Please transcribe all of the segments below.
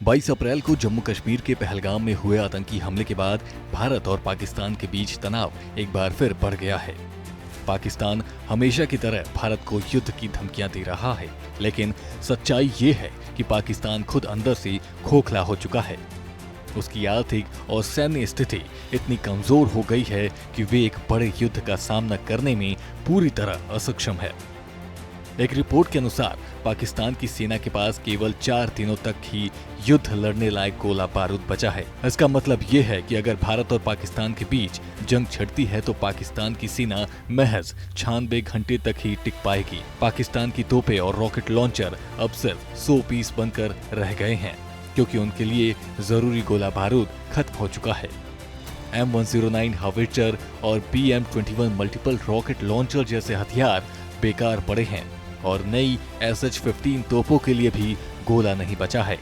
22 अप्रैल को जम्मू कश्मीर के पहलगाम में हुए आतंकी हमले के बाद भारत और पाकिस्तान के बीच तनाव एक बार फिर बढ़ गया है। पाकिस्तान हमेशा की तरह भारत को युद्ध की धमकियां दे रहा है, लेकिन सच्चाई ये है कि पाकिस्तान खुद अंदर से खोखला हो चुका है। उसकी आर्थिक और सैन्य स्थिति इतनी कमजोर हो गई है कि वे एक बड़े युद्ध का सामना करने में पूरी तरह असक्षम है। एक रिपोर्ट के अनुसार पाकिस्तान की सेना के पास केवल 4 दिनों तक ही युद्ध लड़ने लायक गोला बारूद बचा है। इसका मतलब ये है कि अगर भारत और पाकिस्तान के बीच जंग छिड़ती है तो पाकिस्तान की सेना महज 96 घंटे तक ही टिक पाएगी। पाकिस्तान की तोपें और रॉकेट लॉन्चर अब सिर्फ 100 पीस बनकर रह गए हैं, क्योंकि उनके लिए जरूरी गोला बारूद खत्म हो चुका है। M109 हावित्जर और BM21 मल्टीपल रॉकेट लॉन्चर जैसे हथियार बेकार पड़े हैं और नई SH-15 तोपों के लिए भी गोला नहीं बचा है।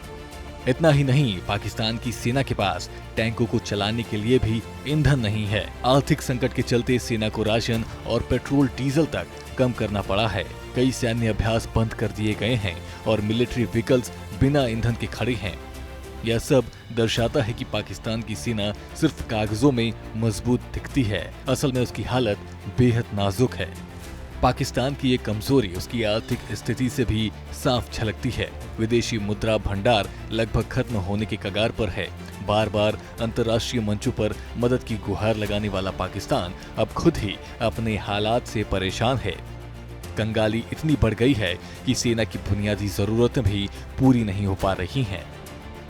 इतना ही नहीं, पाकिस्तान की सेना के पास टैंकों को चलाने के लिए भी ईंधन नहीं है। आर्थिक संकट के चलते सेना को राशन और पेट्रोल डीजल तक कम करना पड़ा है। कई सैन्य अभ्यास बंद कर दिए गए हैं और मिलिट्री व्हीकल्स बिना ईंधन के खड़े हैं। यह सब दर्शाता है कि पाकिस्तान की सेना सिर्फ कागजों में मजबूत दिखती है, असल में उसकी हालत बेहद नाजुक है। पाकिस्तान की ये कमजोरी उसकी आर्थिक स्थिति से भी साफ झलकती है। विदेशी मुद्रा भंडार लगभग खत्म होने के कगार पर है। बार बार अंतर्राष्ट्रीय मंचों पर मदद की गुहार लगाने वाला पाकिस्तान अब खुद ही अपने हालात से परेशान है। कंगाली इतनी बढ़ गई है कि सेना की बुनियादी जरूरतें भी पूरी नहीं हो पा रही हैं।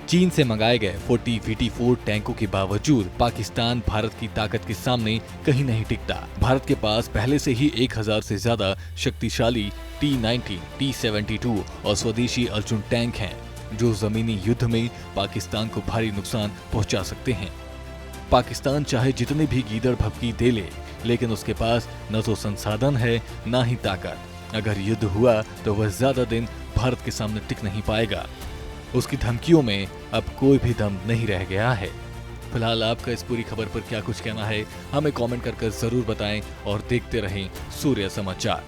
चीन से मंगाए गए 40 VT4 टैंकों के बावजूद पाकिस्तान भारत की ताकत के सामने कहीं नहीं टिकता। भारत के पास पहले से ही 1000 से ज्यादा शक्तिशाली T-90, T-72 और स्वदेशी अर्जुन टैंक हैं, जो जमीनी युद्ध में पाकिस्तान को भारी नुकसान पहुंचा सकते हैं। पाकिस्तान चाहे जितनी भी गीदड़ भभकी दे ले, लेकिन उसके पास न तो संसाधन है न ही ताकत। अगर युद्ध हुआ तो वह ज्यादा दिन भारत के सामने टिक नहीं पाएगा। उसकी धमकियों में अब कोई भी दम नहीं रह गया है। फिलहाल आपका इस पूरी खबर पर क्या कुछ कहना है, हमें कमेंट कर जरूर बताएं और देखते रहें सूर्य समाचार।